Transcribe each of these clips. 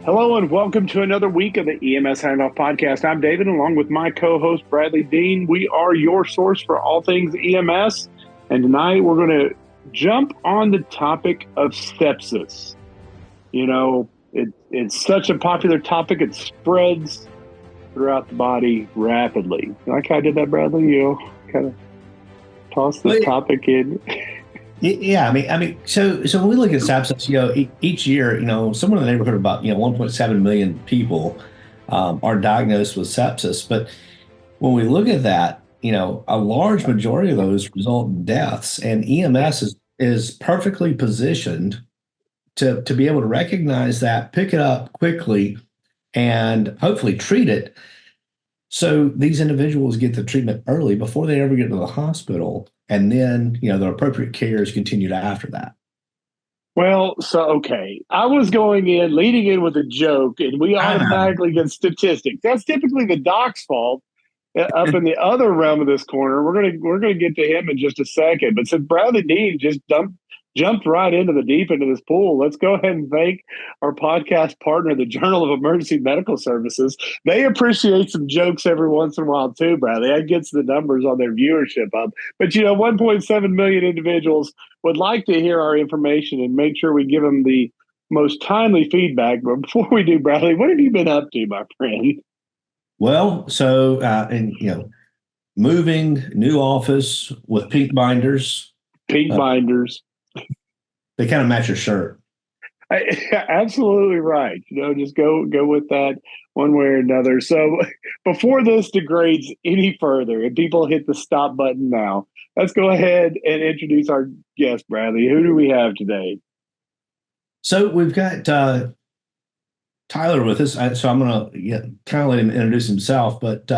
Hello and welcome to another week of the EMS Handoff Podcast. I'm David, along with my co-host Bradley Dean. We are your source for all things EMS, and tonight we're going to jump on the topic of sepsis. You know, it's such a popular topic; it spreads throughout the body rapidly. Like how I did that, Bradley? You kind of toss the topic in. Yeah, I mean, so when we look at sepsis, each year, somewhere in the neighborhood of about 1.7 million people are diagnosed with sepsis. But when we look at that, a large majority of those result in deaths, and EMS is perfectly positioned to be able to recognize that, pick it up quickly, and hopefully treat it. So these individuals get the treatment early before they ever get to the hospital. And then, the appropriate care is continued after that. Well, okay. I was leading in with a joke, and we automatically get statistics. That's typically the doc's fault. Up in the other realm of this corner, we're gonna get to him in just a second. But since Bradley Dean just jumped right into the deep end of this pool, let's go ahead and thank our podcast partner, the Journal of Emergency Medical Services. They appreciate some jokes every once in a while too, Bradley. That gets the numbers on their viewership up. But 1.7 million individuals would like to hear our information and make sure we give them the most timely feedback. But before we do, Bradley, what have you been up to, my friend? Well, so moving, new office with pink binders. Binders. They kind of match your shirt. Absolutely right. Just go with that one way or another. So before this degrades any further and people hit the stop button now, let's go ahead and introduce our guest, Bradley. Who do we have today? So we've got Tyler with us. So I'm going to kind of let him introduce himself, but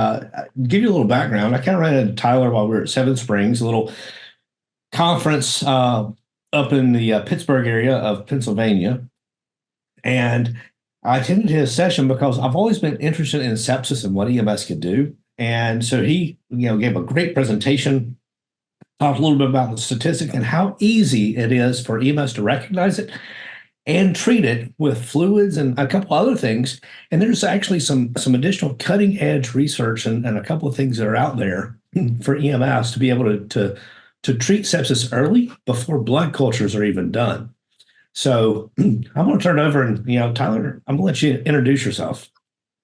give you a little background. I kind of ran into Tyler while we were at Seven Springs, a little conference up in the Pittsburgh area of Pennsylvania. And I attended his session because I've always been interested in sepsis and what EMS could do. And so he, gave a great presentation, talked a little bit about the statistics and how easy it is for EMS to recognize it and treat it with fluids and a couple other things. And there's actually some additional cutting edge research and a couple of things that are out there for EMS to be able to treat sepsis early before blood cultures are even done. So I'm going to turn it over and, Tyler, I'm going to let you introduce yourself.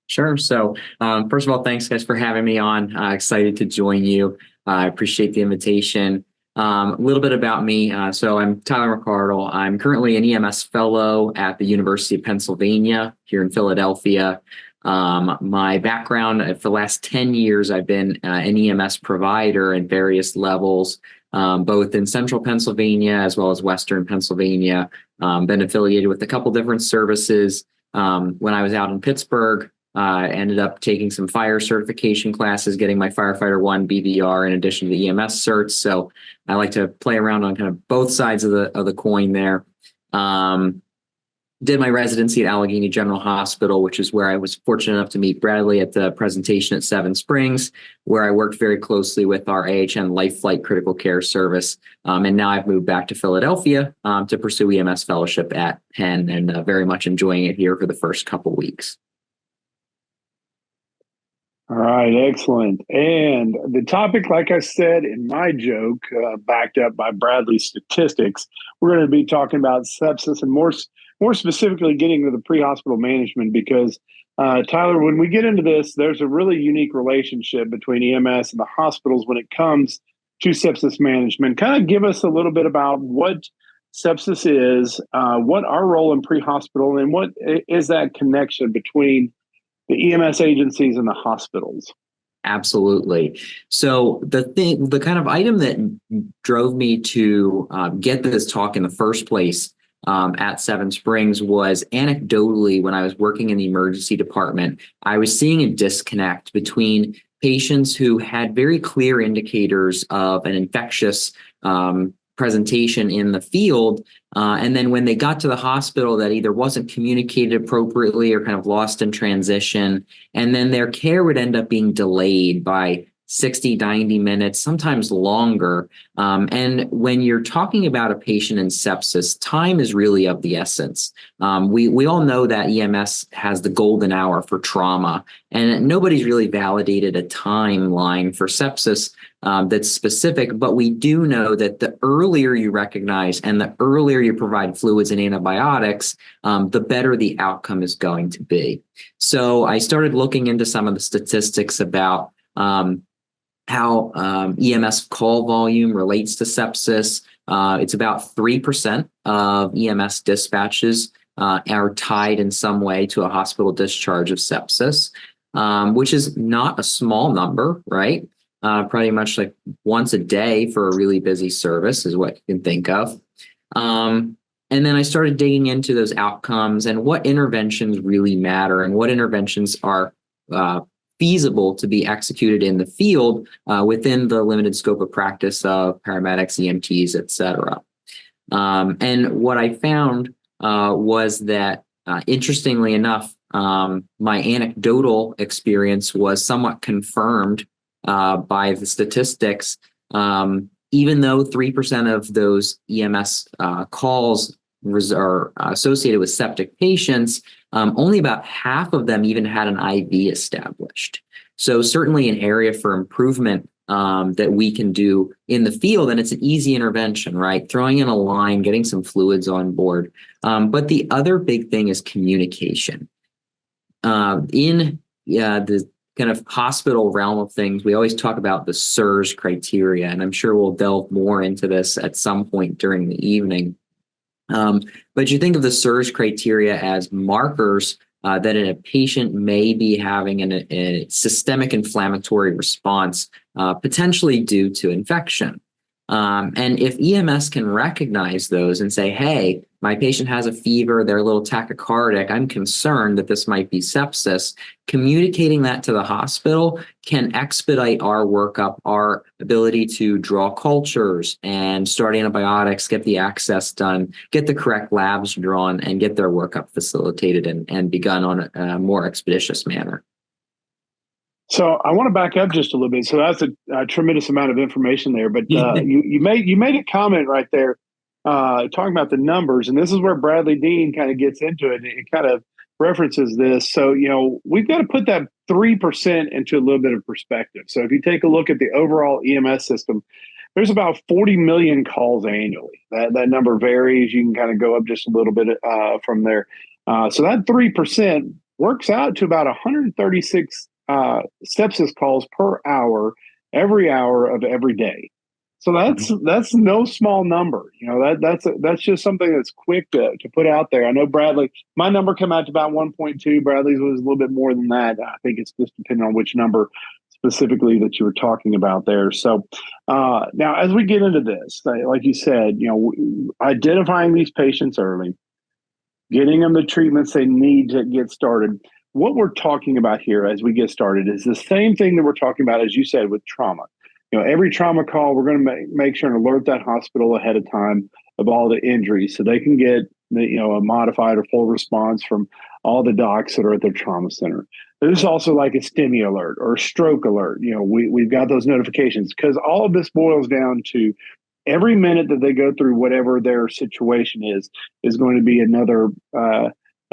Sure. So first of all, thanks guys for having me on. Excited to join you. I appreciate the invitation. A little bit about me. So I'm Tyler McCardell. I'm currently an EMS Fellow at the University of Pennsylvania here in Philadelphia. My background for the last 10 years, I've been an EMS provider in various levels, both in central Pennsylvania as well as western Pennsylvania. Been affiliated with a couple different services. When I was out in Pittsburgh, I ended up taking some fire certification classes, getting my Firefighter 1 BVR in addition to the EMS certs. So I like to play around on kind of both sides of the coin there. Did my residency at Allegheny General Hospital, which is where I was fortunate enough to meet Bradley at the presentation at Seven Springs, where I worked very closely with our AHN Lifeflight critical care service. And now I've moved back to Philadelphia to pursue EMS fellowship at Penn, and very much enjoying it here for the first couple weeks. All right, excellent. And the topic, like I said in my joke, backed up by Bradley's statistics, we're going to be talking about sepsis and more specifically getting to the pre-hospital management because, Tyler, when we get into this, there's a really unique relationship between EMS and the hospitals when it comes to sepsis management. Kind of give us a little bit about what sepsis is, what our role in pre-hospital, and what is that connection between the EMS agencies and the hospitals. Absolutely. So the kind of item that drove me to get this talk in the first place at Seven Springs was anecdotally when I was working in the emergency department, I was seeing a disconnect between patients who had very clear indicators of an infectious presentation in the field. And then when they got to the hospital, that either wasn't communicated appropriately or kind of lost in transition. And then their care would end up being delayed by 60, 90 minutes, sometimes longer. And when you're talking about a patient in sepsis, time is really of the essence. We all know that EMS has the golden hour for trauma, and nobody's really validated a timeline for sepsis that's specific, but we do know that the earlier you recognize and the earlier you provide fluids and antibiotics, the better the outcome is going to be. So I started looking into some of the statistics about how EMS call volume relates to sepsis. It's about 3% of EMS dispatches are tied in some way to a hospital discharge of sepsis, which is not a small number, right? Pretty much like once a day for a really busy service is what you can think of. And then I started digging into those outcomes and what interventions really matter and what interventions are feasible to be executed in the field within the limited scope of practice of paramedics, EMTs, et cetera. And what I found was that, interestingly enough, my anecdotal experience was somewhat confirmed by the statistics. Even though 3% of those EMS calls are associated with septic patients, only about half of them even had an IV established. So certainly an area for improvement that we can do in the field, and it's an easy intervention, right? Throwing in a line, getting some fluids on board. But the other big thing is communication. In the kind of hospital realm of things, we always talk about the SIRS criteria, and I'm sure we'll delve more into this at some point during the evening. But you think of the SIRS criteria as markers that a patient may be having a systemic inflammatory response, potentially due to infection. And if EMS can recognize those and say, hey, my patient has a fever, they're a little tachycardic, I'm concerned that this might be sepsis, communicating that to the hospital can expedite our workup, our ability to draw cultures and start antibiotics, get the access done, get the correct labs drawn, and get their workup facilitated and begun on a more expeditious manner. So I want to back up just a little bit. So that's a tremendous amount of information there. But you made a comment right there talking about the numbers, and this is where Bradley Dean kind of gets into it. It kind of references this. So we've got to put that 3% into a little bit of perspective. So if you take a look at the overall EMS system, there's about 40 million calls annually. That number varies. You can kind of go up just a little bit from there. So that 3% works out to about 136 sepsis calls per hour, every hour of every day. So that's no small number. That's just something that's quick to put out there. I know Bradley, my number came out to about 1.2. Bradley's was a little bit more than that. I think it's just depending on which number specifically that you were talking about there. So now as we get into this, like you said, identifying these patients early, getting them the treatments they need to get started. What we're talking about here as we get started is the same thing that we're talking about, as you said, with trauma. Every trauma call, we're going to make sure and alert that hospital ahead of time of all the injuries so they can get a modified or full response from all the docs that are at their trauma center. There's also like a STEMI alert or a stroke alert. We've got those notifications because all of this boils down to every minute that they go through whatever their situation is going to be another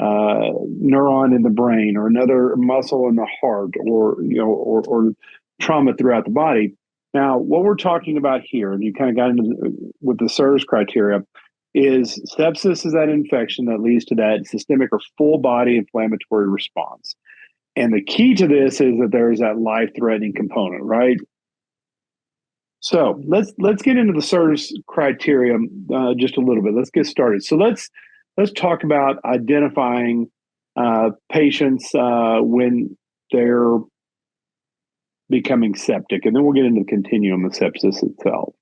neuron in the brain or another muscle in the heart or trauma throughout the body. Now, what we're talking about here, and you kind of got into with the SIRS criteria, is sepsis is that infection that leads to that systemic or full body inflammatory response. And the key to this is that there is that life-threatening component, right? So let's get into the SIRS criteria just a little bit. Let's get started. So let's talk about identifying patients when they're becoming septic, and then we'll get into the continuum of sepsis itself.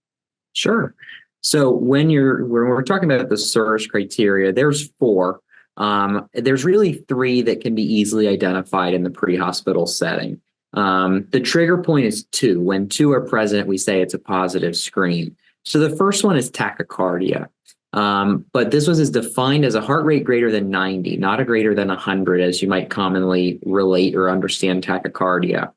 Sure. So when we're talking about the SIRS criteria, there's 4. There's really 3 that can be easily identified in the pre-hospital setting. The trigger point is 2. When 2 are present, we say it's a positive screen. So the first one is tachycardia. But this was defined as a heart rate greater than 90, not a greater than 100, as you might commonly relate or understand tachycardia.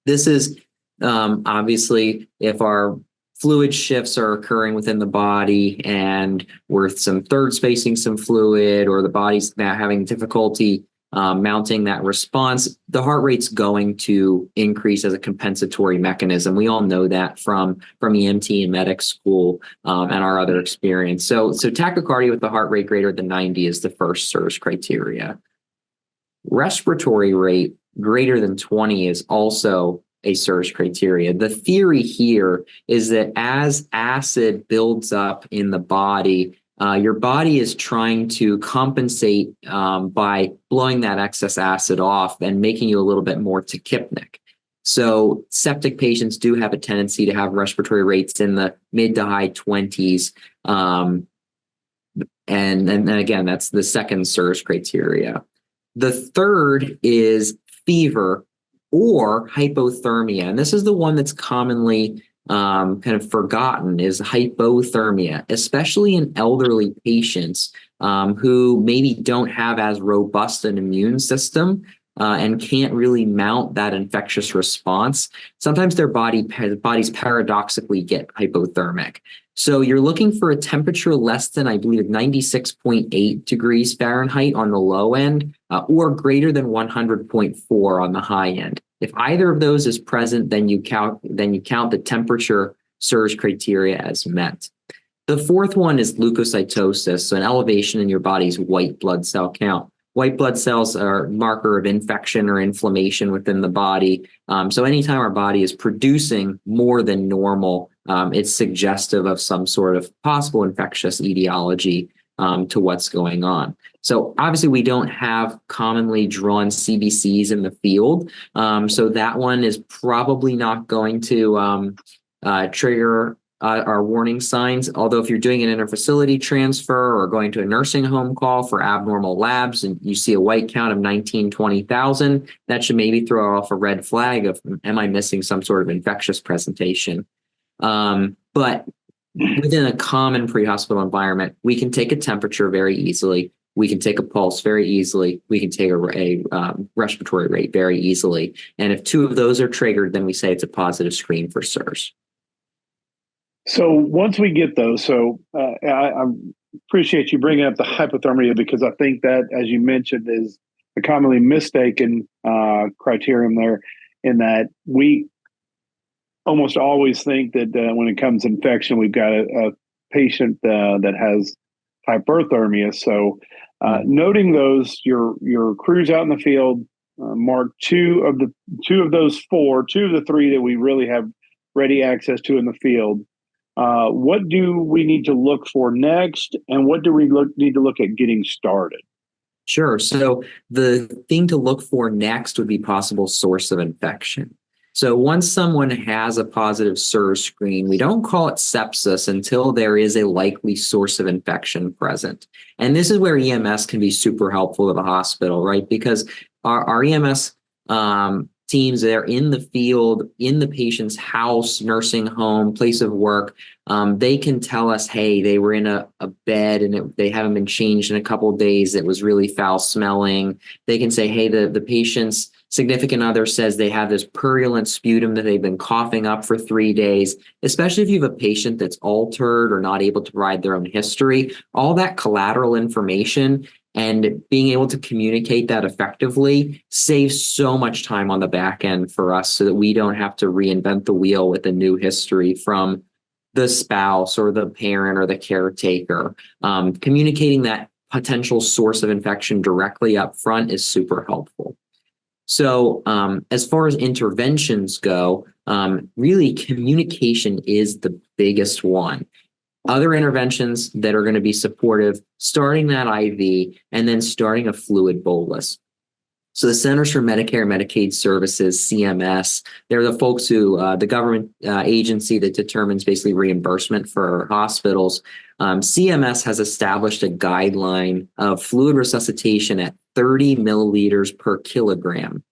This is Obviously, if our fluid shifts are occurring within the body and we're some third spacing some fluid, or the body's now having difficulty mounting that response, the heart rate's going to increase as a compensatory mechanism. We all know that from EMT and medic school and our other experience. So tachycardia with the heart rate greater than 90 is the first SIRS criteria. Respiratory rate greater than 20 is also a SIRS criteria. The theory here is that as acid builds up in the body, your body is trying to compensate by blowing that excess acid off and making you a little bit more tachypnic. So septic patients do have a tendency to have respiratory rates in the mid to high 20s. And again, that's the second SIRS criteria. The third is fever or hypothermia. And this is the one that's commonly kind of forgotten, is hypothermia, especially in elderly patients who maybe don't have as robust an immune system and can't really mount that infectious response. Sometimes their bodies paradoxically get hypothermic. So you're looking for a temperature less than, I believe, 96.8 degrees Fahrenheit on the low end, or greater than 100.4 on the high end. If either of those is present, then you count the temperature SIRS criteria as met. The fourth one is leukocytosis, so an elevation in your body's white blood cell count. White blood cells are a marker of infection or inflammation within the body. So anytime our body is producing more than normal, it's suggestive of some sort of possible infectious etiology to what's going on. So obviously we don't have commonly drawn CBCs in the field. So that one is probably not going to trigger our warning signs. Although if you're doing an interfacility transfer or going to a nursing home call for abnormal labs and you see a white count of 19, 20,000, that should maybe throw off a red flag of, am I missing some sort of infectious presentation? But within a common pre-hospital environment, we can take a temperature very easily. We can take a pulse very easily. We can take a respiratory rate very easily. And if two of those are triggered, then we say it's a positive screen for SIRS. So once we get those, I appreciate you bringing up the hypothermia, because I think that, as you mentioned, is a commonly mistaken criterion there, in that we almost always think that when it comes to infection, we've got a patient that has hyperthermia. So noting those, your crews out in the field mark two of the three that we really have ready access to in the field. What do we need to look for next, and what do we need to look at getting started? Sure. So the thing to look for next would be possible source of infection. So once someone has a positive SIRS screen, we don't call it sepsis until there is a likely source of infection present. And this is where EMS can be super helpful to the hospital, right? Because our EMS teams, they're in the field, in the patient's house, nursing home, place of work. They can tell us, hey, they were in a bed and they haven't been changed in a couple of days. It was really foul smelling. They can say, hey, the patient's significant other says they have this purulent sputum that they've been coughing up for 3 days, especially if you have a patient that's altered or not able to provide their own history. All that collateral information and being able to communicate that effectively saves so much time on the back end for us, so that we don't have to reinvent the wheel with a new history from the spouse or the parent or the caretaker. Communicating that potential source of infection directly up front is super helpful. So as far as interventions go, really communication is the biggest one. Other interventions that are going to be supportive, starting that IV and then starting a fluid bolus. So the Centers for Medicare and Medicaid Services, CMS, they're the folks who, the government agency that determines basically reimbursement for hospitals. CMS has established a guideline of fluid resuscitation at 30 milliliters per kilogram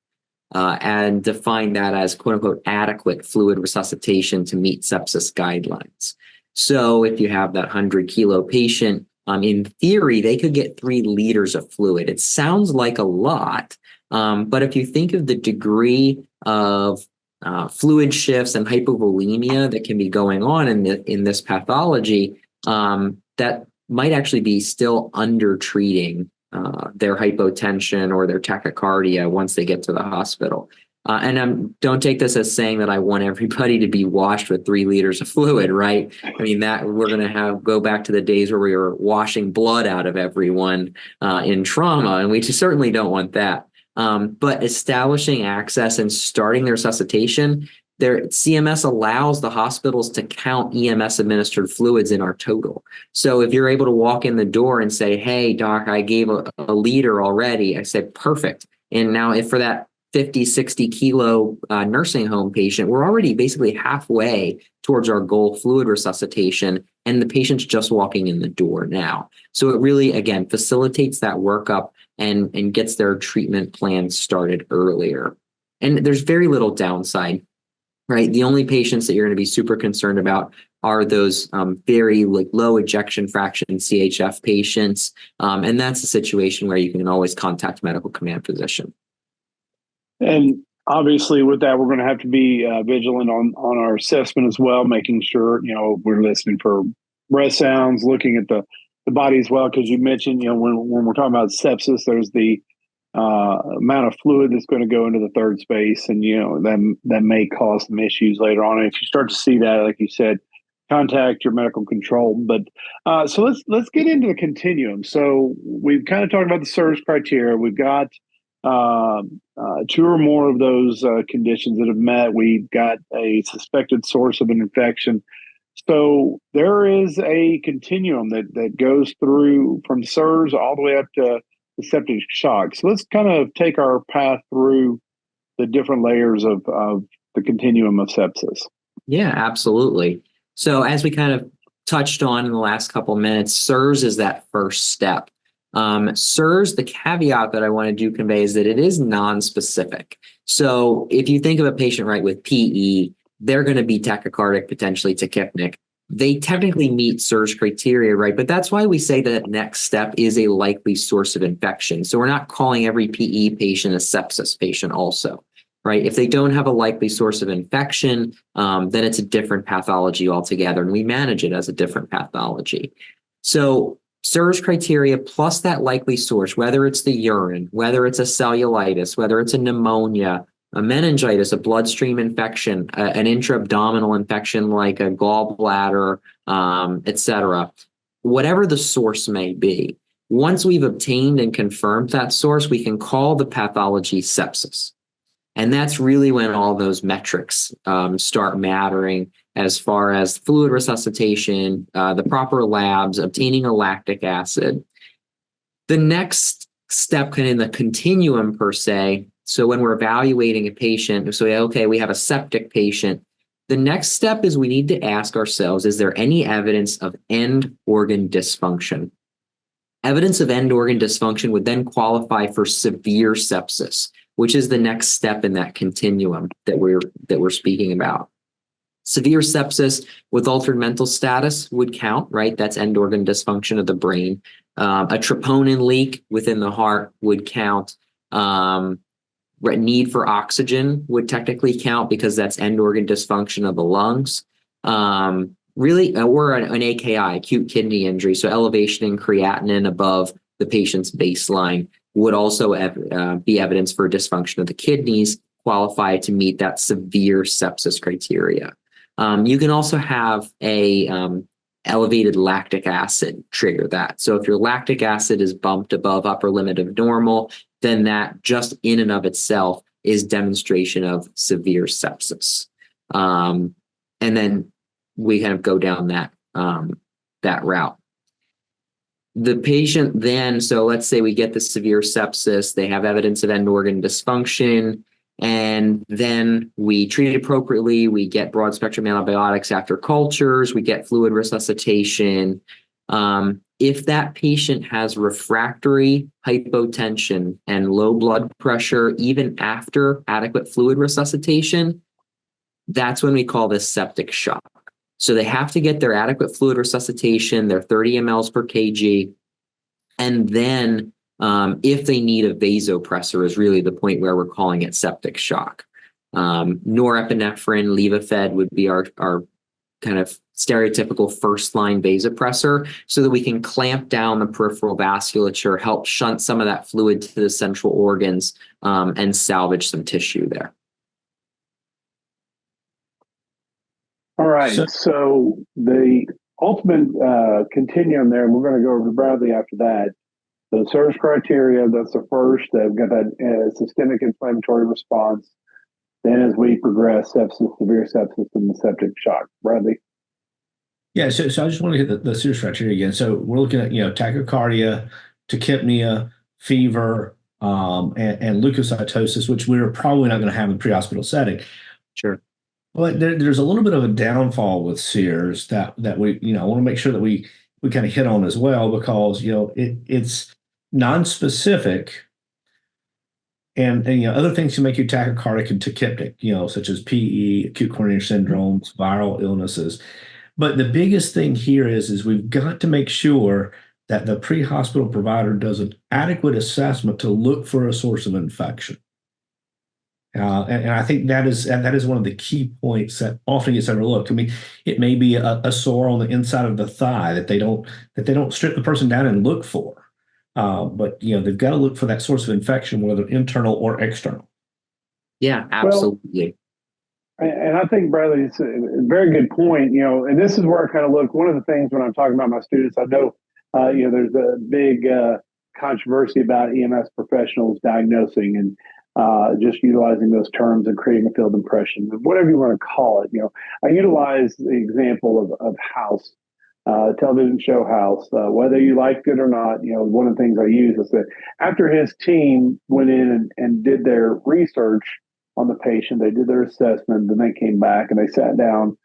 and defined that as quote unquote adequate fluid resuscitation to meet sepsis guidelines. So if you have that 100-kilo patient, in theory, they could get 3 liters of fluid. It sounds like a lot, but if you think of the degree of fluid shifts and hypovolemia that can be going on in this pathology, that might actually be still under treating their hypotension or their tachycardia once they get to the hospital. And don't take this as saying that I want everybody to be washed with 3 liters of fluid, right? I mean, that we're going to go back to the days where we were washing blood out of everyone in trauma, and we certainly don't want that. But establishing access and starting their resuscitation, CMS allows the hospitals to count EMS administered fluids in our total. So if you're able to walk in the door and say, hey, doc, I gave a liter already, I said, perfect. And now if for that 50, 60 kilo nursing home patient, we're already basically halfway towards our goal fluid resuscitation, and the patient's just walking in the door now. So it really, again, facilitates that workup and gets their treatment plan started earlier. And there's very little downside, right? The only patients that you're going to be super concerned about are those very low ejection fraction CHF patients. And that's a situation where you can always contact medical command physician. And obviously with that, we're going to have to be vigilant on our assessment as well, making sure, we're listening for breath sounds, looking at the body as well. Because you mentioned, when we're talking about sepsis, there's the amount of fluid that's going to go into the third space, and, that may cause some issues later on. And if you start to see that, like you said, contact your medical control. But so let's get into the continuum. So we've kind of talked about the service criteria. We've got 2 or more of those conditions that have met. We've got a suspected source of an infection. So there is a continuum that goes through from SIRS all the way up to the septic shock. So let's kind of take our path through the different layers of the continuum of sepsis. Yeah, absolutely. So as we kind of touched on in the last couple of minutes, SIRS is that first step. SIRS, the caveat that I want to convey is that it is non-specific. So if you think of a patient, right, with PE, they're going to be tachycardic, potentially tachypnic. They technically meet SIRS criteria, right? But that's why we say that next step is a likely source of infection. So we're not calling every PE patient a sepsis patient also, right? If they don't have a likely source of infection, then it's a different pathology altogether, and we manage it as a different pathology. So SIRS criteria plus that likely source, whether it's the urine, whether it's a cellulitis, whether it's a pneumonia, a meningitis, a bloodstream infection, an intra-abdominal infection like a gallbladder, etc. Whatever the source may be, once we've obtained and confirmed that source, we can call the pathology sepsis. And that's really when all those metrics start mattering as far as fluid resuscitation, the proper labs, obtaining a lactic acid. The next step in the continuum per se, so when we're evaluating a patient, so okay, we have a septic patient, the next step is we need to ask ourselves, is there any evidence of end organ dysfunction? Evidence of end organ dysfunction would then qualify for severe sepsis, which is the next step in that continuum that we're speaking about. Severe sepsis with altered mental status would count, right? That's end organ dysfunction of the brain. A troponin leak within the heart would count. Need for oxygen would technically count because that's end organ dysfunction of the lungs. Or an AKI, acute kidney injury, so elevation in creatinine above the patient's baseline would also be evidence for dysfunction of the kidneys, qualify to meet that severe sepsis criteria. You can also have a elevated lactic acid trigger that. So if your lactic acid is bumped above upper limit of normal, then that just in and of itself is demonstration of severe sepsis. And then we kind of go down that route. The patient then, so let's say we get the severe sepsis, they have evidence of end organ dysfunction, and then we treat it appropriately. We get broad spectrum antibiotics after cultures, we get fluid resuscitation. If that patient has refractory hypotension and low blood pressure, even after adequate fluid resuscitation, that's when we call this septic shock. So they have to get their adequate fluid resuscitation, their 30 mLs per kg, and then if they need a vasopressor is really the point where we're calling it septic shock. Norepinephrine, Levophed would be our kind of stereotypical first line vasopressor, so that we can clamp down the peripheral vasculature, help shunt some of that fluid to the central organs, and salvage some tissue there. All right. So the ultimate continuum there, and we're going to go over to Bradley after that. The service criteria, that's the first. They've got that systemic inflammatory response. Then as we progress, sepsis, severe sepsis, and the septic shock. Bradley? Yeah, so I just want to hit the serious criteria again. So we're looking at, tachycardia, tachypnea, fever, and leukocytosis, which we're probably not going to have in pre-hospital setting. Sure. But there's a little bit of a downfall with SEERS that we, I want to make sure that we kind of hit on as well, because, it's non-specific. And other things can make you tachycardic and tachypnic, such as PE, acute coronary syndromes, viral illnesses. But the biggest thing here is we've got to make sure that the pre-hospital provider does an adequate assessment to look for a source of infection. And I think that is one of the key points that often gets overlooked. I mean, it may be a sore on the inside of the thigh that they don't strip the person down and look for. But they've got to look for that source of infection, whether internal or external. Yeah, absolutely. Well, and I think, Bradley, it's a very good point. And this is where I kind of look. One of the things when I'm talking about my students, I know, there's a big controversy about EMS professionals diagnosing and just utilizing those terms and creating a field impression, whatever you want to call it. I utilize the example of House. Television show House, whether you liked it or not, one of the things I use is that after his team went in and did their research on the patient, they did their assessment, then they came back and they sat down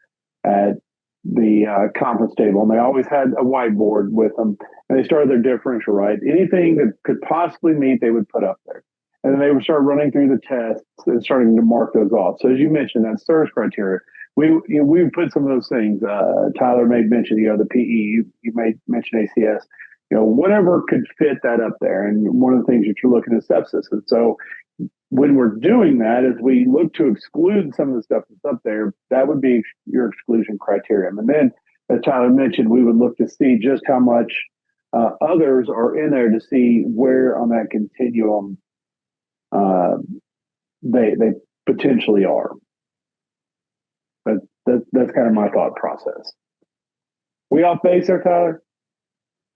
at the conference table, and they always had a whiteboard with them, and they started their differential, right? Anything that could possibly meet, they would put up there. And then they would start running through the tests and starting to mark those off. So as you mentioned, that service criteria. We would put some of those things. Tyler may mention, the PE. You may mention ACS. Whatever could fit that up there. And one of the things that you're looking at is sepsis. And so when we're doing that, as we look to exclude some of the stuff that's up there, that would be your exclusion criterion. And then, as Tyler mentioned, we would look to see just how much others are in there to see where on that continuum they potentially are. That's kind of my thought process. We off base there, Tyler?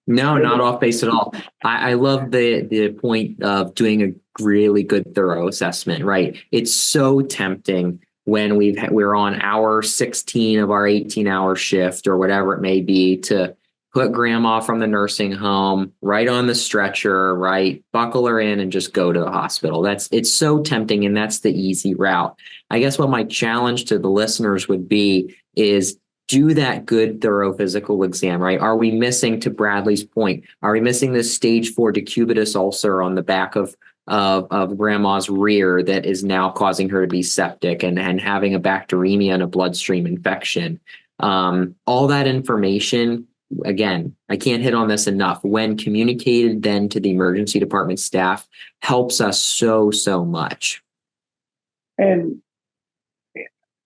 No, not off base at all. I love the point of doing a really good, thorough assessment, right? It's so tempting when we're on hour 16 of our 18-hour shift or whatever it may be to put grandma from the nursing home right on the stretcher, right? Buckle her in and just go to the hospital. It's so tempting, and that's the easy route. I guess what my challenge to the listeners would be is do that good, thorough physical exam, right? Are we missing, to Bradley's point, are we missing this stage 4 decubitus ulcer on the back of grandma's rear that is now causing her to be septic and having a bacteremia and a bloodstream infection? All that information, again, I can't hit on this enough, when communicated then to the emergency department staff, helps us so much. And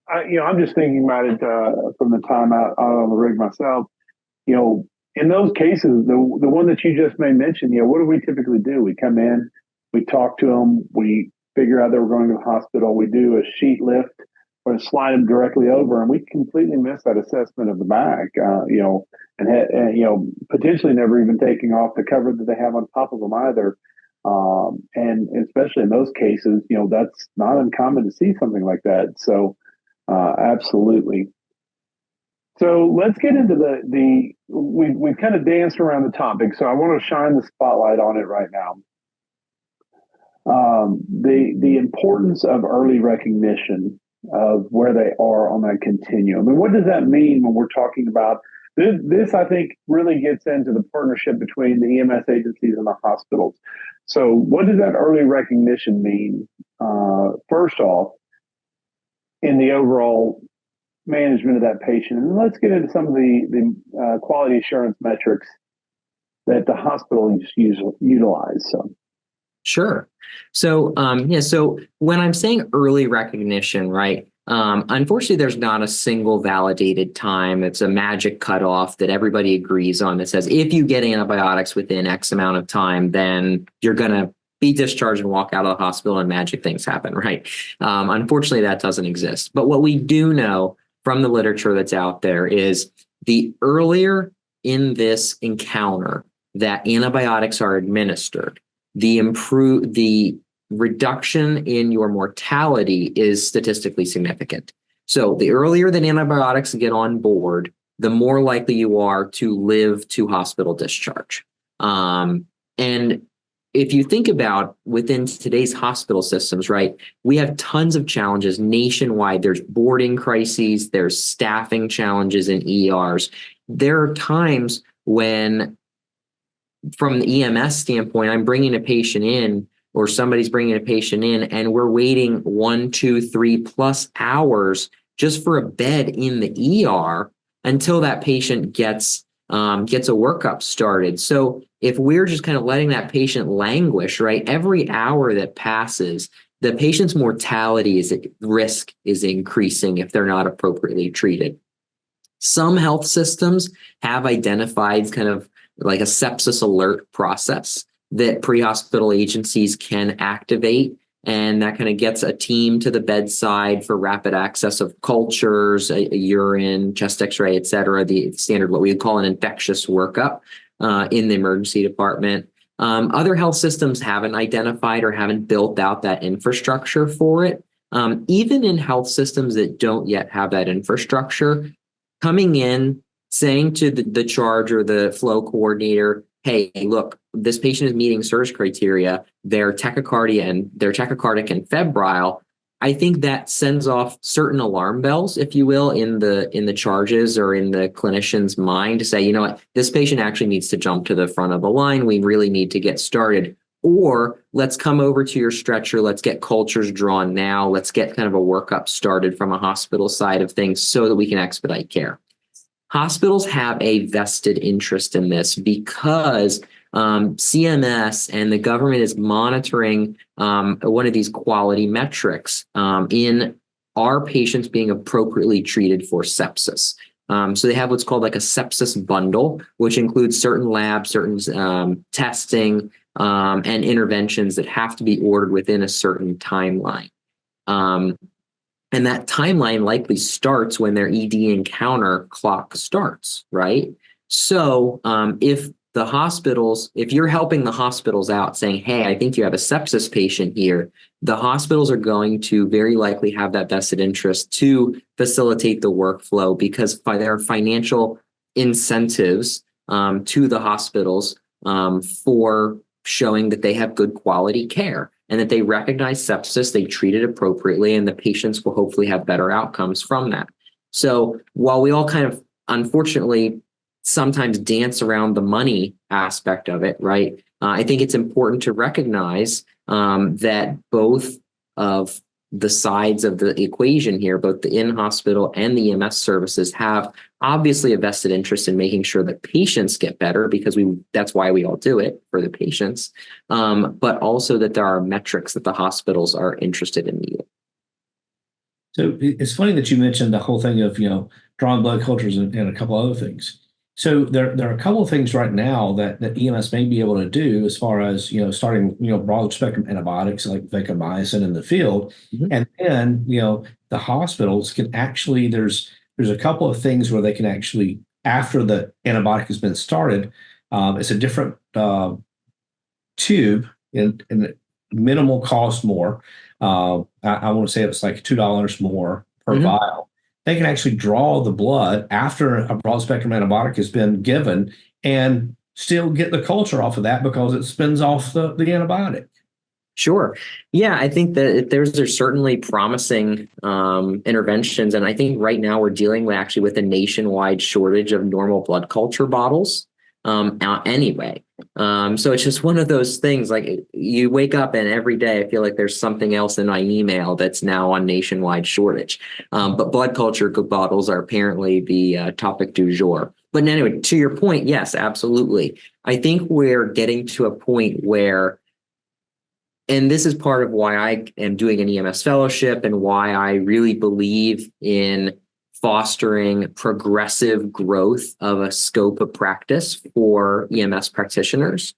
I'm just thinking about it from the time out on the rig myself. In those cases, the one that you just may mention, what do we typically do? We come in, we talk to them, we figure out that we're going to the hospital, we do a sheet lift or slide them directly over, and we completely miss that assessment of the back, and potentially never even taking off the cover that they have on top of them either. And especially in those cases, that's not uncommon to see something like that. So, absolutely. So let's get into we've kind of danced around the topic, so I want to shine the spotlight on it right now. The importance of early recognition of where they are on that continuum. And what does that mean when we're talking about this? I think really gets into the partnership between the EMS agencies and the hospitals. So what does that early recognition mean? First off, in the overall management of that patient. And let's get into some of the quality assurance metrics that the hospitals utilize. So, Sure. So, so when I'm saying early recognition, right? Unfortunately, there's not a single validated time. It's a magic cutoff that everybody agrees on that says if you get antibiotics within X amount of time, then you're going to be discharged and walk out of the hospital and magic things happen, right? Unfortunately, that doesn't exist. But what we do know from the literature that's out there is the earlier in this encounter that antibiotics are administered, the reduction in your mortality is statistically significant. So the earlier that antibiotics get on board, the more likely you are to live to hospital discharge. And if you think about within today's hospital systems, right, we have tons of challenges nationwide. There's boarding crises, there's staffing challenges in ERs. There are times when, from the EMS standpoint, I'm bringing a patient in, or somebody's bringing a patient in, and we're waiting 1, 2, 3+ hours just for a bed in the ER until that patient gets a workup started. So if we're just kind of letting that patient languish, right, every hour that passes, the patient's mortality risk is increasing if they're not appropriately treated. Some health systems have identified kind of like a sepsis alert process that pre-hospital agencies can activate, and that kind of gets a team to the bedside for rapid access of cultures, a urine, chest x-ray, et cetera, the standard, what we would call an infectious workup in the emergency department. Other health systems haven't identified or haven't built out that infrastructure for it. Even in health systems that don't yet have that infrastructure, coming in, saying to the charge or the flow coordinator, hey, look, this patient is meeting surge criteria, they're tachycardic and febrile, I think that sends off certain alarm bells, if you will, in the charges or in the clinician's mind to say, you know what, this patient actually needs to jump to the front of the line. We really need to get started. Or let's come over to your stretcher. Let's get cultures drawn now. Let's get kind of a workup started from a hospital side of things so that we can expedite care. Hospitals have a vested interest in this because CMS and the government is monitoring one of these quality metrics in our patients being appropriately treated for sepsis. So they have what's called like a sepsis bundle, which includes certain labs, certain testing and interventions that have to be ordered within a certain timeline. And that timeline likely starts when their ED encounter clock starts, right? So if you're helping the hospitals out saying, hey, I think you have a sepsis patient here, the hospitals are going to very likely have that vested interest to facilitate the workflow because there are financial incentives to the hospitals for showing that they have good quality care and that they recognize sepsis, they treat it appropriately, and the patients will hopefully have better outcomes from that. So while we all kind of, unfortunately, sometimes dance around the money aspect of it, right? I think it's important to recognize that both of the sides of the equation here, both the in-hospital and the EMS services, have obviously a vested interest in making sure that patients get better because that's why we all do it, for the patients, but also that there are metrics that the hospitals are interested in meeting. So it's funny that you mentioned the whole thing of, drawing blood cultures and a couple other things. So there are a couple of things right now that EMS may be able to do as far as, starting, broad spectrum antibiotics like vancomycin in the field. Mm-hmm. And then, the hospitals can actually, there's a couple of things where they can actually, after the antibiotic has been started, it's a different tube and minimal cost more. I want to say it's like $2 more per mm-hmm. vial. They can actually draw the blood after a broad spectrum antibiotic has been given and still get the culture off of that because it spins off the antibiotic. Sure. Yeah, I think that there's certainly promising interventions. And I think right now we're dealing with a nationwide shortage of normal blood culture bottles anyway. So it's just one of those things, like you wake up and every day I feel like there's something else in my email that's now on nationwide shortage. But blood culture bottles are apparently the topic du jour. But anyway, to your point, yes, absolutely. I think we're getting to a point where And this is part of why I am doing an EMS fellowship and why I really believe in fostering progressive growth of a scope of practice for EMS practitioners,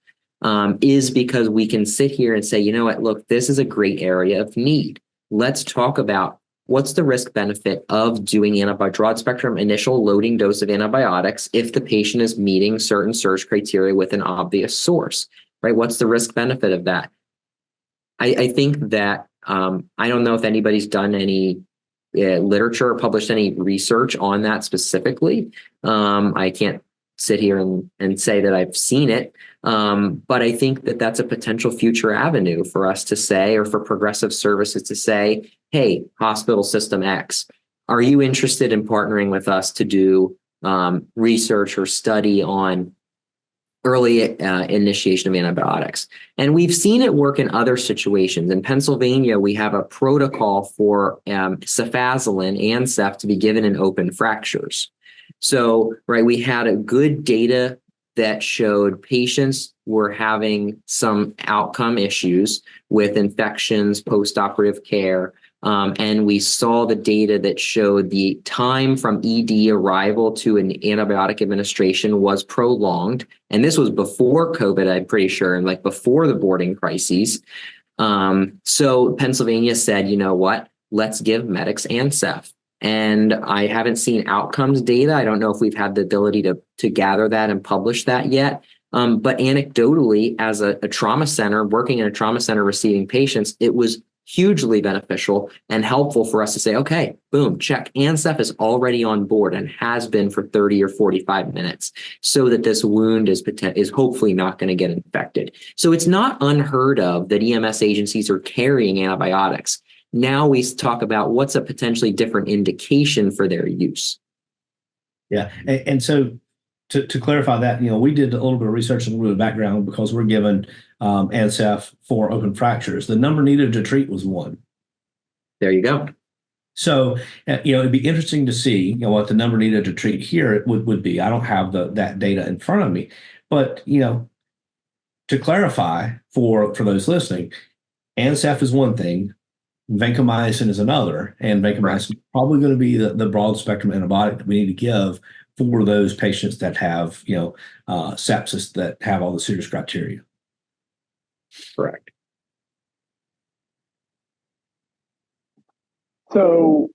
is because we can sit here and say, you know what, look, this is a great area of need. Let's talk about what's the risk benefit of doing broad spectrum initial loading dose of antibiotics if the patient is meeting certain surge criteria with an obvious source, right? What's the risk benefit of that? I think that I don't know if anybody's done any literature or published any research on that specifically. I can't sit here and say that I've seen it, but I think that that's a potential future avenue for us to say, or for progressive services to say, hey, hospital system X, are you interested in partnering with us to do research or study on early initiation of antibiotics? And we've seen it work in other situations. In Pennsylvania, we have a protocol for cefazolin and Cef to be given in open fractures. So, right, we had a good data that showed patients were having some outcome issues with infections, post-operative care. And we saw the data that showed the time from ED arrival to an antibiotic administration was prolonged. And this was before COVID, I'm pretty sure, and like before the boarding crises. So Pennsylvania said, you know what, let's give medics and Cef. And I haven't seen outcomes data. I don't know if we've had the ability to gather that and publish that yet. But anecdotally, as a trauma center, working in a trauma center receiving patients, it was hugely beneficial and helpful for us to say, okay, boom, check. ANSEF is already on board and has been for 30 or 45 minutes so that this wound is hopefully not going to get infected. So it's not unheard of that EMS agencies are carrying antibiotics. Now we talk about what's a potentially different indication for their use. Yeah. And so to clarify that, we did a little bit of research and a little bit of background because we're given ANSEF for open fractures. The number needed to treat was 1. There you go. So, it'd be interesting to see, what the number needed to treat here would be. I don't have that data in front of me, but, to clarify for those listening, ANSEF is one thing, vancomycin is another, and vancomycin is probably going to be the broad spectrum antibiotic that we need to give for those patients that have, sepsis, that have all the serious criteria. Correct. So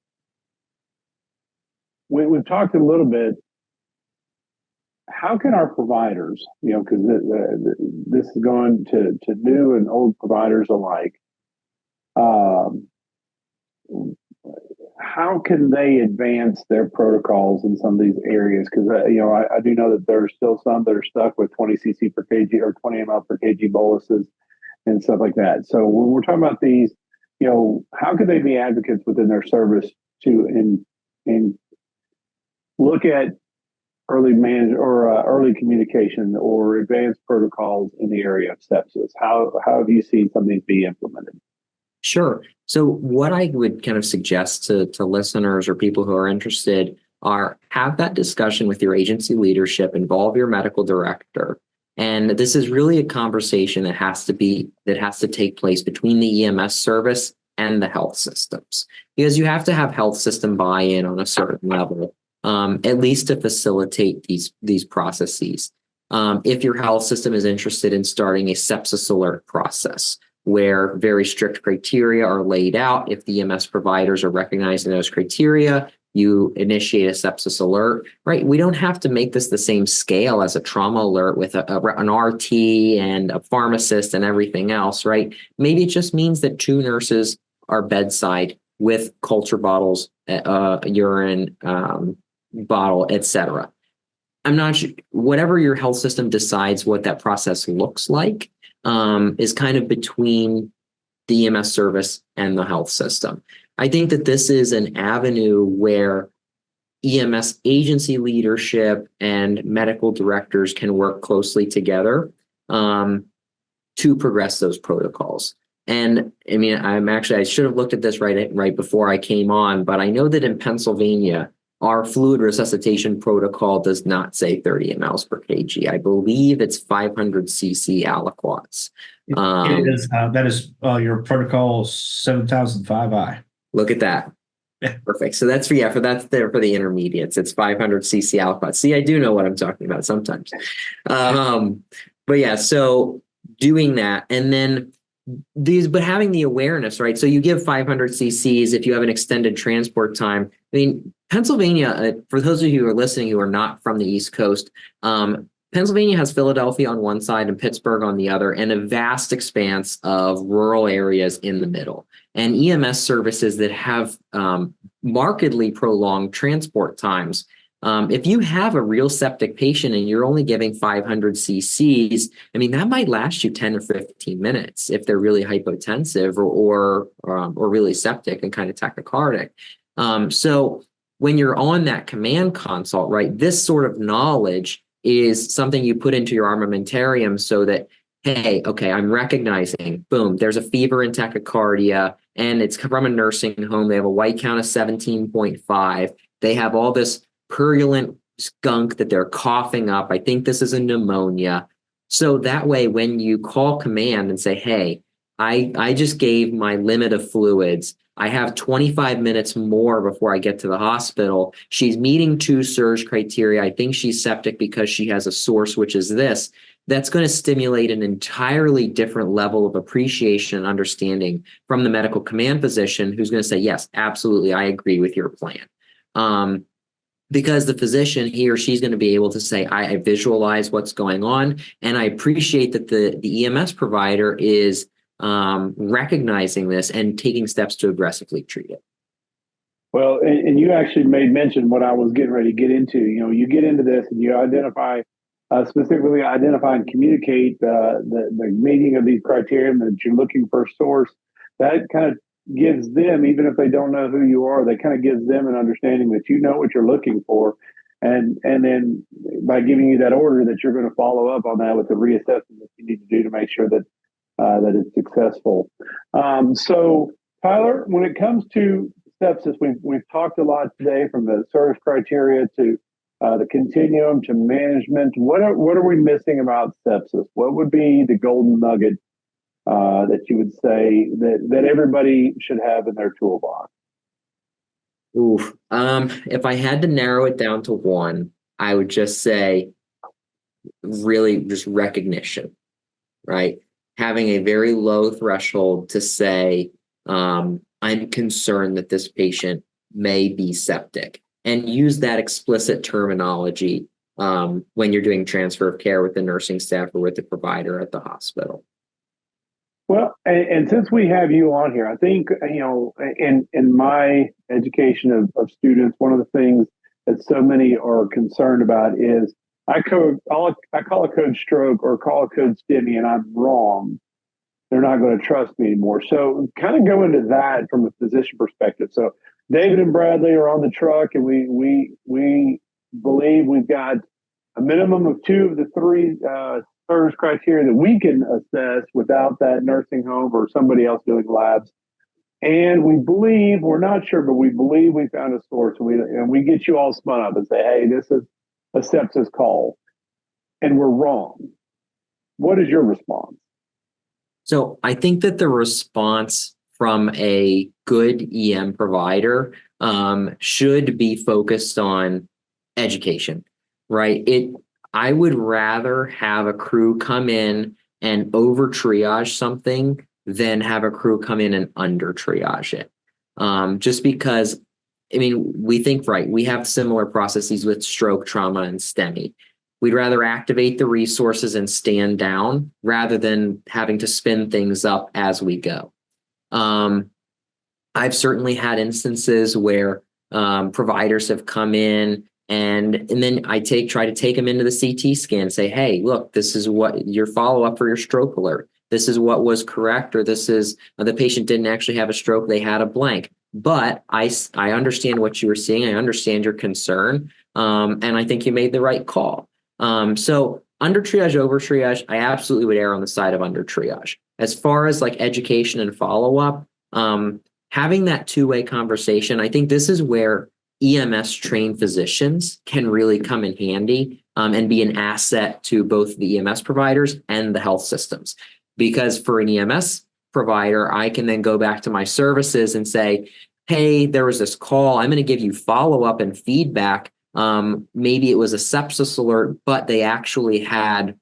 we've talked a little bit. How can our providers, because this is going to new and old providers alike, how can they advance their protocols in some of these areas? Because, I do know that there are still some that are stuck with 20 cc per kg or 20 ml per kg boluses and stuff like that. So when we're talking about these, how can they be advocates within their service to and look at early early communication or advanced protocols in the area of sepsis? How have you seen some of these be implemented? Sure. So what I would kind of suggest to listeners or people who are interested are have that discussion with your agency leadership, involve your medical director. And this is really a conversation that has to take place between the EMS service and the health systems, because you have to have health system buy-in on a certain level, at least to facilitate these processes. If your health system is interested in starting a sepsis alert process, where very strict criteria are laid out, if the EMS providers are recognizing those criteria, you initiate a sepsis alert, right? We don't have to make this the same scale as a trauma alert with an RT and a pharmacist and everything else, right? Maybe it just means that 2 nurses are bedside with culture bottles, urine bottle, etc. I'm not sure, whatever your health system decides what that process looks like, is kind of between the EMS service and the health system. I think that this is an avenue where EMS agency leadership and medical directors can work closely together to progress those protocols. And I mean, I should have looked at this right before I came on, but I know that in Pennsylvania, our fluid resuscitation protocol does not say 30 mLs per kg. I believe it's 500 cc aliquots. It is, that is your protocol 7005I. Look at that. Perfect. So that's for the intermediates. It's 500 cc aliquots. See, I do know what I'm talking about sometimes. But yeah, so doing that, and then but having the awareness, right? So you give 500 cc's if you have an extended transport time. I mean, Pennsylvania, for those of you who are listening who are not from the East Coast, Pennsylvania has Philadelphia on one side and Pittsburgh on the other, and a vast expanse of rural areas in the middle. And EMS services that have markedly prolonged transport times. If you have a real septic patient and you're only giving 500 cc's, I mean, that might last you 10 or 15 minutes if they're really hypotensive or really septic and kind of tachycardic. So when you're on that command consult, right, this sort of knowledge is something you put into your armamentarium so that, hey, okay, I'm recognizing, boom, there's a fever and tachycardia, and it's from a nursing home. They have a white count of 17.5. They have all this purulent skunk that they're coughing up. I think this is a pneumonia. So that way, when you call command and say, hey, I just gave my limit of fluids. I have 25 minutes more before I get to the hospital. She's meeting 2 surge criteria. I think she's septic because she has a source, which is this. That's going to stimulate an entirely different level of appreciation and understanding from the medical command physician, who's going to say, yes, absolutely, I agree with your plan. Because the physician, he or she's going to be able to say, I visualize what's going on, and I appreciate that the EMS provider is recognizing this and taking steps to aggressively treat it. Well, and you actually made mention what I was getting ready to get into. You know, you get into this and you identify, specifically identify and communicate the meeting of these criteria that you're looking for a source. That kind of gives them, even if they don't know who you are, that kind of gives them an understanding that you know what you're looking for. And then by giving you that order, that you're going to follow up on that with the reassessment that you need to do to make sure that that it's successful. So, Tyler, when it comes to sepsis, we've talked a lot today, from the service criteria to the continuum to management. What are we missing about sepsis? What would be the golden nugget that you would say that everybody should have in their toolbox? Oof. If I had to narrow it down to one, I would just say really just recognition, right? Having a very low threshold to say, I'm concerned that this patient may be septic, and use that explicit terminology when you're doing transfer of care with the nursing staff or with the provider at the hospital. Well, and since we have you on here, I think, you know, in my education of students, one of the things that so many are concerned about is I call a code stroke or call a code STEMI and I'm wrong. They're not going to trust me anymore. So kind of go into that from a physician perspective. So David and Bradley are on the truck, and we believe we've got a minimum of 2 of the 3 service criteria that we can assess without that nursing home or somebody else doing labs. And we believe, we're not sure, but we believe we found a source. And we get you all spun up and say, hey, this is a sepsis call, and we're wrong. What is your response? So I think that the response from a good EM provider should be focused on education, right? I would rather have a crew come in and over triage something than have a crew come in and under triage it. Just because, I mean, we think, right, we have similar processes with stroke, trauma, and STEMI. We'd rather activate the resources and stand down rather than having to spin things up as we go. I've certainly had instances where providers have come in and then I try to take them into the CT scan, say, hey, look, this is what your follow-up for your stroke alert. This is what was correct, or this is the patient didn't actually have a stroke, they had a blank. But I understand what you were seeing. I understand your concern. And I think you made the right call. So under triage, over triage, I absolutely would err on the side of under triage. As far as like education and follow-up, having that two-way conversation, I think this is where EMS trained physicians can really come in handy and be an asset to both the EMS providers and the health systems. Because for an EMS provider, I can then go back to my services and say, hey, there was this call. I'm going to give you follow-up and feedback. Maybe it was a sepsis alert, but they actually had,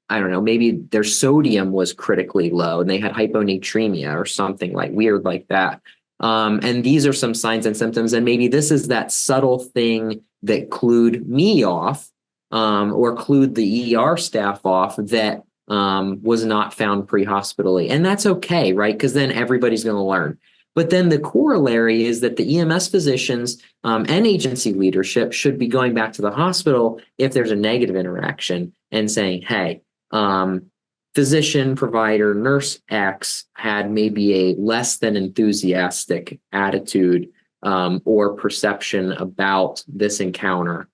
I don't know, maybe their sodium was critically low and they had hyponatremia or something like weird like that. And these are some signs and symptoms. And maybe this is that subtle thing that clued me off or clued the ER staff off that was not found pre-hospitally. And that's okay, right? Because then everybody's going to learn. But then the corollary is that the EMS physicians and agency leadership should be going back to the hospital if there's a negative interaction and saying, hey, physician, provider, nurse X had maybe a less than enthusiastic attitude or perception about this encounter.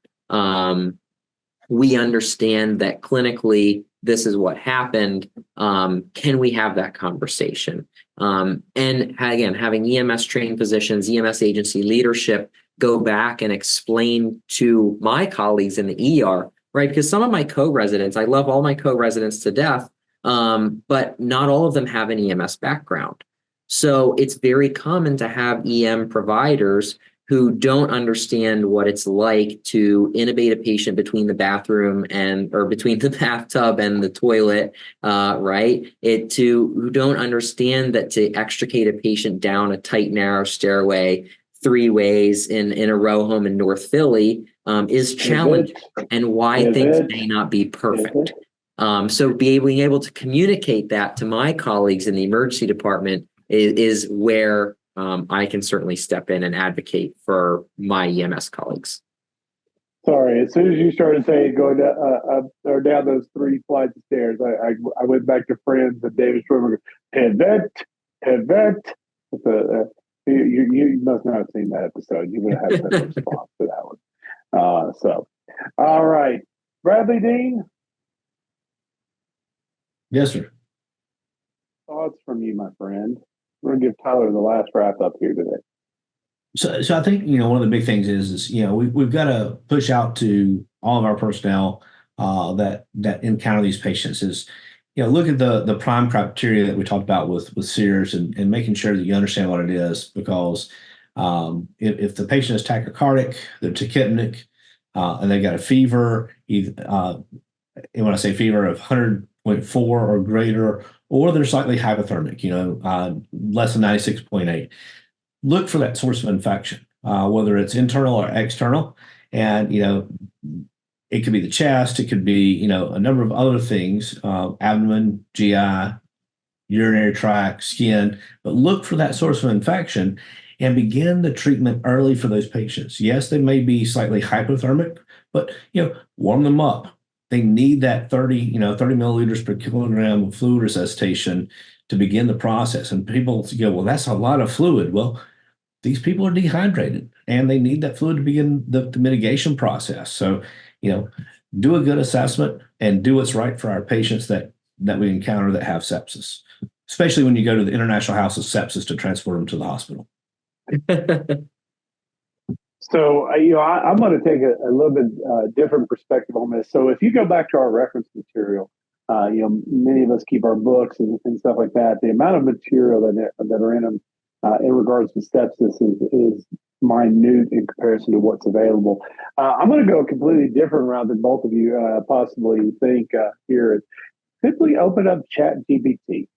We understand that clinically this is what happened. Can we have that conversation? And again, having EMS trained physicians, EMS agency leadership go back and explain to my colleagues in the ER, right? Because some of my co-residents, I love all my co-residents to death, but not all of them have an EMS background. So it's very common to have EM providers who don't understand what it's like to intubate a patient between the bathroom or between the bathtub and the toilet, right? Who don't understand that to extricate a patient down a tight, narrow stairway 3 ways in a row home in North Philly is challenging and why things may not be perfect. So being able to communicate that to my colleagues in the emergency department is where I can certainly step in and advocate for my EMS colleagues. Sorry, as soon as you started saying going down those 3 flights of stairs, I went back to Friends and David Schwimmer. Pivot. You must not have seen that episode. You would have had a response to that one. So, all right, Bradley Dean. Yes, sir. Thoughts from you, my friend. We're going to give Tyler the last wrap up here today. So I think, one of the big things is we've got to push out to all of our personnel that encounter these patients is, look at the prime criteria that we talked about with SEERS and making sure that you understand what it is, because if the patient is tachycardic, they're tachypnic, and they got a fever, and when I say fever of 100.4 or greater, or they're slightly hypothermic, less than 96.8. Look for that source of infection, whether it's internal or external. And, it could be the chest, it could be, a number of other things, abdomen, GI, urinary tract, skin, but look for that source of infection and begin the treatment early for those patients. Yes, they may be slightly hypothermic, but, warm them up. They need that 30 milliliters per kilogram of fluid resuscitation to begin the process. And people go, well, that's a lot of fluid. Well, these people are dehydrated and they need that fluid to begin the mitigation process. So, do a good assessment and do what's right for our patients that we encounter that have sepsis, especially when you go to the International House of Sepsis to transport them to the hospital. So, I'm going to take a little bit different perspective on this. So if you go back to our reference material, many of us keep our books and stuff like that. The amount of material that are in them in regards to sepsis is minute in comparison to what's available. I'm going to go a completely different route than both of you possibly think here. Simply open up ChatGPT.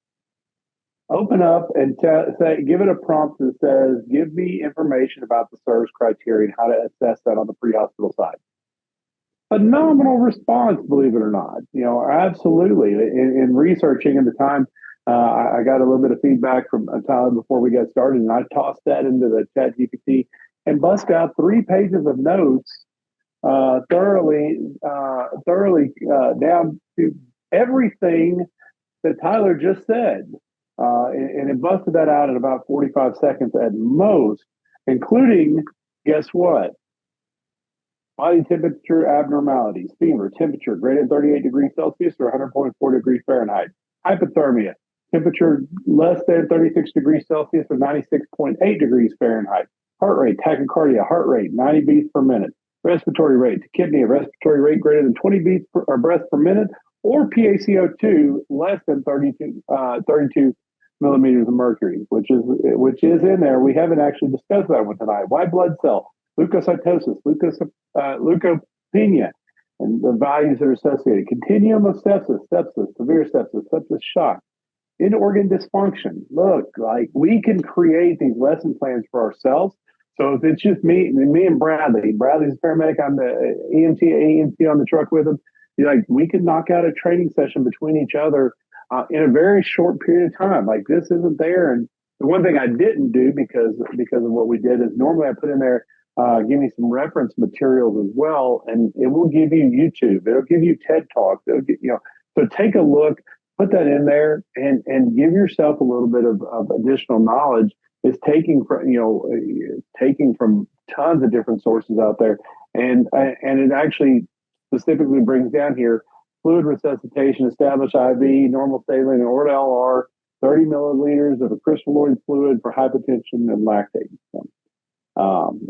Open up and give it a prompt that says, give me information about the SERS criteria and how to assess that on the pre-hospital side. Phenomenal response, believe it or not. Absolutely. In researching at the time, I got a little bit of feedback from Tyler before we got started, and I tossed that into the ChatGPT and bust out 3 pages of notes, thoroughly down to everything that Tyler just said. And it busted that out in about 45 seconds at most, including, guess what? Body temperature abnormalities, fever, temperature greater than 38 degrees Celsius or 100.4 degrees Fahrenheit. Hypothermia, temperature less than 36 degrees Celsius or 96.8 degrees Fahrenheit. heart rate, tachycardia, heart rate, 90 beats per minute, respiratory rate, tachypnea, respiratory rate greater than 20 beats or breaths per minute, or PaCO2 less than 32 millimeters of mercury, which is in there. We haven't actually discussed that one tonight. White blood cell, leukocytosis, leukopenia, and the values that are associated. Continuum of sepsis, severe sepsis shock, in-organ dysfunction. Look, like we can create these lesson plans for ourselves. So if it's just me and Bradley's a paramedic, I'm the EMT on the truck with him. Like we could knock out a training session between each other in a very short period of time. Like this isn't there. And the one thing I didn't do because of what we did is normally I put in there, give me some reference materials as well, and it will give you YouTube. It'll give you TED Talks. It'll get, so take a look, put that in there, and give yourself a little bit of additional knowledge. It's taking from tons of different sources out there, and it actually specifically brings down here fluid resuscitation, established IV, normal saline, and aorta LR, 30 milliliters of a crystalloid fluid for hypotension and lactate. So,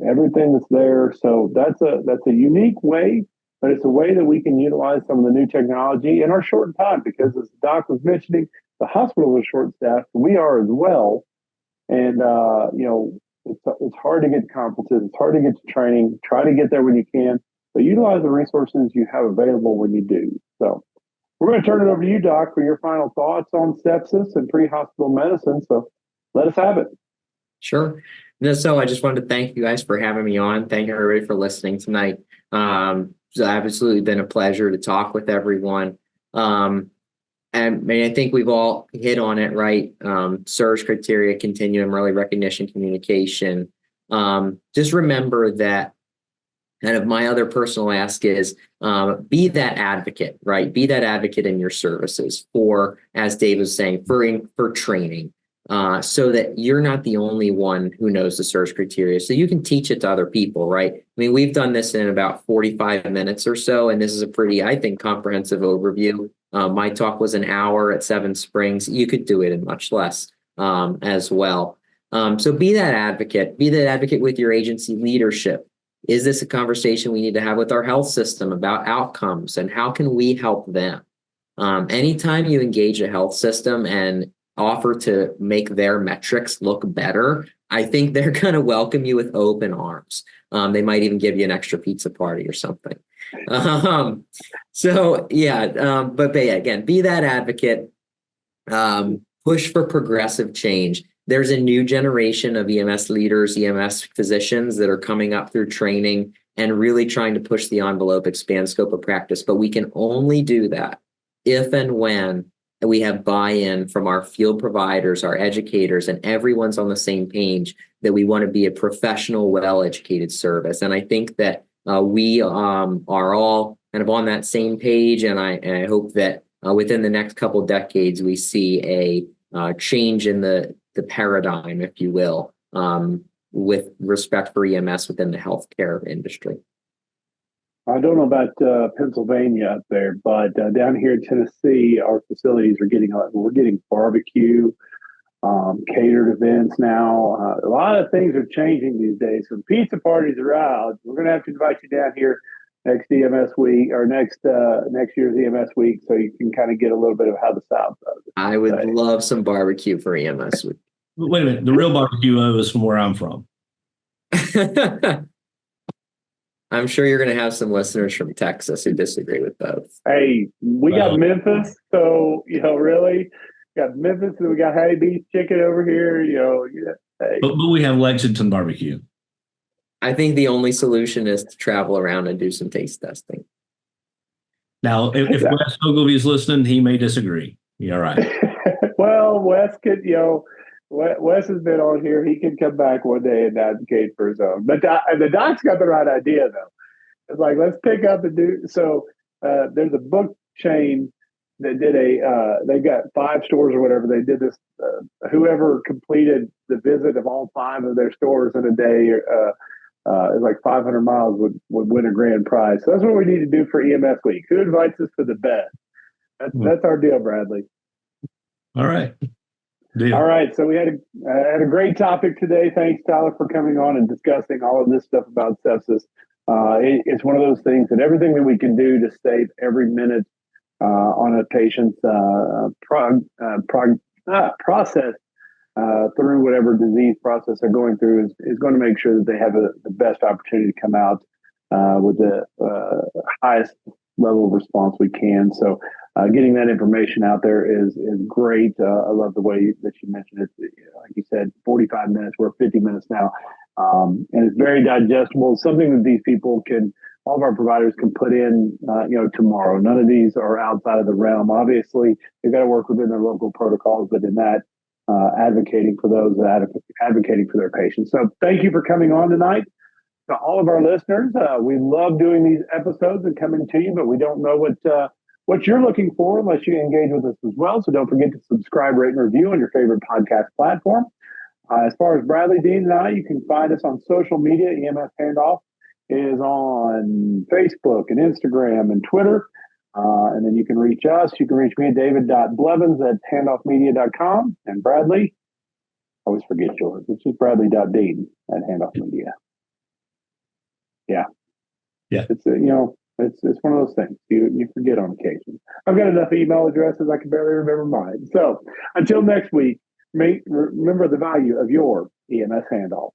everything that's there. So that's a unique way, but it's a way that we can utilize some of the new technology in our shortened time, because as the doc was mentioning, the hospital is short staffed. We are as well. And, it's hard to get to conferences. It's hard to get to training. Try to get there when you can, but utilize the resources you have available when you do. So we're going to turn it over to you, Doc, for your final thoughts on sepsis and pre-hospital medicine. So let us have it. Sure. No, so I just wanted to thank you guys for having me on. Thank everybody for listening tonight. It's absolutely been a pleasure to talk with everyone. And I think we've all hit on it, right? SIRS criteria, continuum, early recognition, communication. Just remember that kind of my other personal ask is be that advocate, right? Be that advocate in your services for, as Dave was saying, for training, so that you're not the only one who knows the SIRS criteria. So you can teach it to other people, right? I mean, we've done this in about 45 minutes or so, and this is a pretty, I think, comprehensive overview. My talk was an hour at Seven Springs. You could do it in much less as well. So be that advocate. Be that advocate with your agency leadership. Is this a conversation we need to have with our health system about outcomes and how can we help them? Anytime you engage a health system and offer to make their metrics look better, I think they're going to welcome you with open arms. They might even give you an extra pizza party or something. But again, be that advocate, push for progressive change. There's a new generation of EMS leaders, EMS physicians that are coming up through training and really trying to push the envelope, expand scope of practice. But we can only do that if and when we have buy-in from our field providers, our educators, and everyone's on the same page that we want to be a professional, well-educated service. And I think that we are all kind of on that same page. And I hope that within the next couple of decades, we see a change in the paradigm, if you will, with respect for EMS within the healthcare industry. I don't know about Pennsylvania up there, but down here in Tennessee, our facilities we're getting barbecue, catered events now. A lot of things are changing these days. So pizza parties are out. We're going to have to invite you down here next EMS week or next year's EMS week, so you can kind of get a little bit of how the South does. I would love some barbecue for EMS week. Wait a minute, the real barbecue is from where I'm from. I'm sure you're going to have some listeners from Texas who disagree with both. Hey, we got Memphis, so really got Memphis, and we got Hattie B's chicken over here. Hey. But we have Lexington barbecue. I think the only solution is to travel around and do some taste testing. Now, if Wes Ogilvy is listening, he may disagree. You're right. Well, Wes could, Wes has been on here. He can come back one day and advocate for his own. But the doc's got the right idea, though. It's like, let's pick up and do. So there's a book chain that did they've got 5 stores or whatever. They did this, whoever completed the visit of all 5 of their stores in a day, it's like 500 miles would win a grand prize. So that's what we need to do for EMS week. Who invites us to the best? That's our deal, Bradley. All right. All right. So we had a great topic today. Thanks, Tyler, for coming on and discussing all of this stuff about sepsis. It's one of those things that everything that we can do to save every minute on a patient's process through whatever disease process they're going through is going to make sure that they have the best opportunity to come out with the highest level of response we can. So getting that information out there is great. I love the way that you mentioned it. Like you said, 45 minutes, we're 50 minutes now. And it's very digestible, something that these people all of our providers can put in, tomorrow. None of these are outside of the realm. Obviously, they've got to work within their local protocols, but in that, advocating for those, advocating for their patients. So thank you for coming on tonight. To all of our listeners, we love doing these episodes and coming to you, but we don't know what you're looking for unless you engage with us as well. So don't forget to subscribe, rate, and review on your favorite podcast platform. As far as Bradley, Dean, and I, you can find us on social media. EMS Handoff is on Facebook and Instagram and Twitter. And then you can reach us. You can reach me at david.blevins@handoffmedia.com. And Bradley, I always forget yours. It's just bradley.dean @handoffmedia. Yeah. It's it's one of those things you forget on occasion. I've got enough email addresses I can barely remember mine. So until next week, remember the value of your EMS handoff.